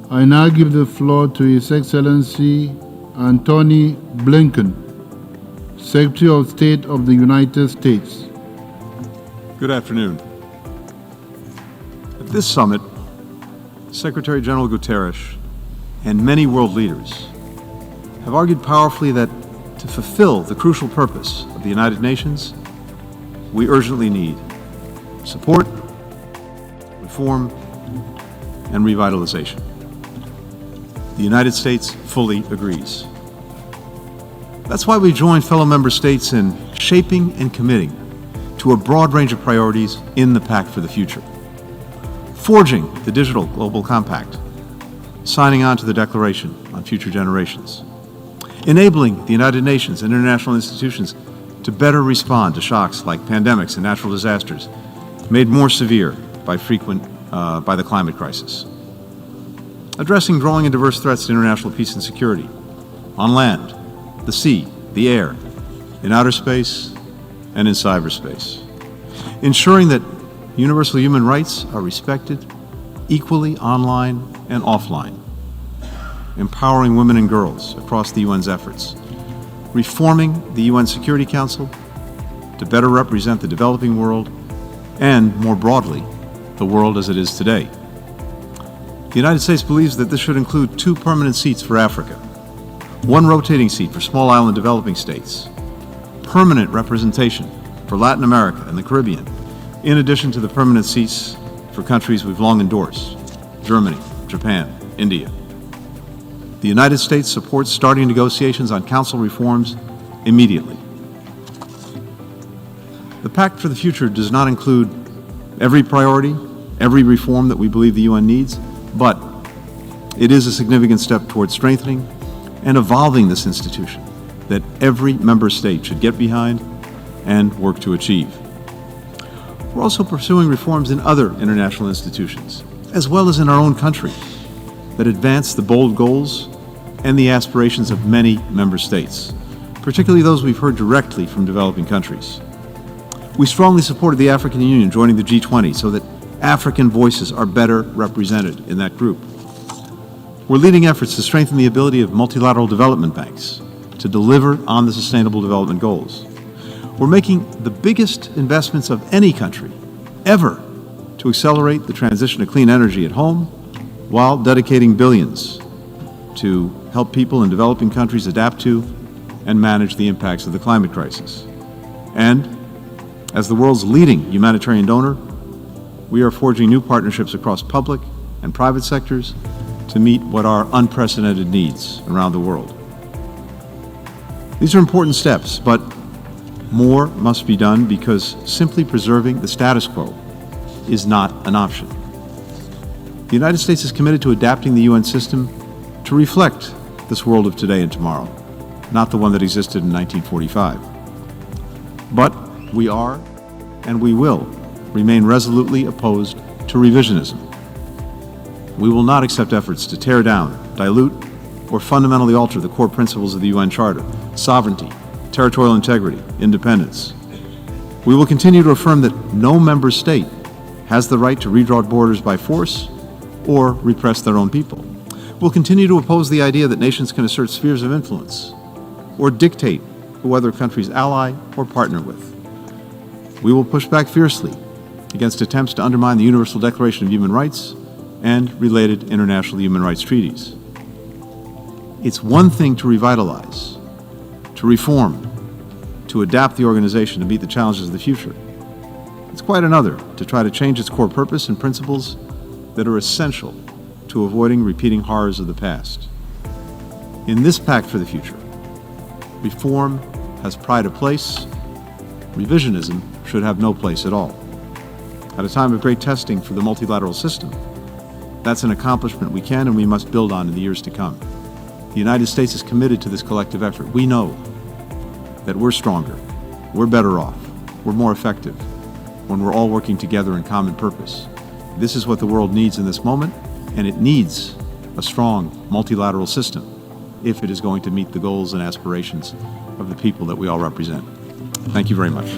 I now give the floor to His Excellency Antony Blinken, Secretary of State of the United States. Good afternoon. At this summit, Secretary General Guterres and many world leaders have argued powerfully that to fulfill the crucial purpose of the United Nations, we urgently need support, reform, and revitalization. The United States fully agrees. That's why we joined fellow member states in shaping and committing to a broad range of priorities in the Pact for the Future. Forging the Digital Global Compact, signing on to the Declaration on Future Generations, enabling the United Nations and international institutions to better respond to shocks like pandemics and natural disasters made more severe by the climate crisis. Addressing growing and diverse threats to international peace and security on land, the sea, the air, in outer space, and in cyberspace. Ensuring that universal human rights are respected equally online and offline. Empowering women and girls across the UN's efforts. Reforming the UN Security Council to better represent the developing world and, more broadly, the world as it is today. The United States believes that this should include 2 permanent seats for Africa, 1 rotating seat for small island developing states, permanent representation for Latin America and the Caribbean, in addition to the permanent seats for countries we've long endorsed, Germany, Japan, India. The United States supports starting negotiations on Council reforms immediately. The Pact for the Future does not include every priority, every reform that we believe the UN needs, but it is a significant step towards strengthening and evolving this institution that every member state should get behind and work to achieve. We're also pursuing reforms in other international institutions, as well as in our own country, that advance the bold goals and the aspirations of many member states, particularly those we've heard directly from developing countries. We strongly supported the African Union joining the G20 so that African voices are better represented in that group. We're leading efforts to strengthen the ability of multilateral development banks to deliver on the Sustainable Development Goals. We're making the biggest investments of any country ever to accelerate the transition to clean energy at home while dedicating billions to help people in developing countries adapt to and manage the impacts of the climate crisis. And as the world's leading humanitarian donor, we are forging new partnerships across public and private sectors to meet what are unprecedented needs around the world. These are important steps, but more must be done because simply preserving the status quo is not an option. The United States is committed to adapting the UN system to reflect this world of today and tomorrow, not the one that existed in 1945. But we are, and we will, remain resolutely opposed to revisionism. We will not accept efforts to tear down, dilute, or fundamentally alter the core principles of the UN Charter: sovereignty, territorial integrity, independence. We will continue to affirm that no member state has the right to redraw borders by force or repress their own people. We'll continue to oppose the idea that nations can assert spheres of influence or dictate who other countries ally or partner with. We will push back fiercely against attempts to undermine the Universal Declaration of Human Rights and related international human rights treaties. It's one thing to revitalize, to reform, to adapt the organization to meet the challenges of the future. It's quite another to try to change its core purpose and principles that are essential to avoiding repeating horrors of the past. In this Pact for the Future, reform has pride of place, revisionism should have no place at all. At a time of great testing for the multilateral system, that's an accomplishment we can and we must build on in the years to come. The United States is committed to this collective effort. We know that we're stronger, we're better off, we're more effective when we're all working together in common purpose. This is what the world needs in this moment, and it needs a strong multilateral system if it is going to meet the goals and aspirations of the people that we all represent. Thank you very much.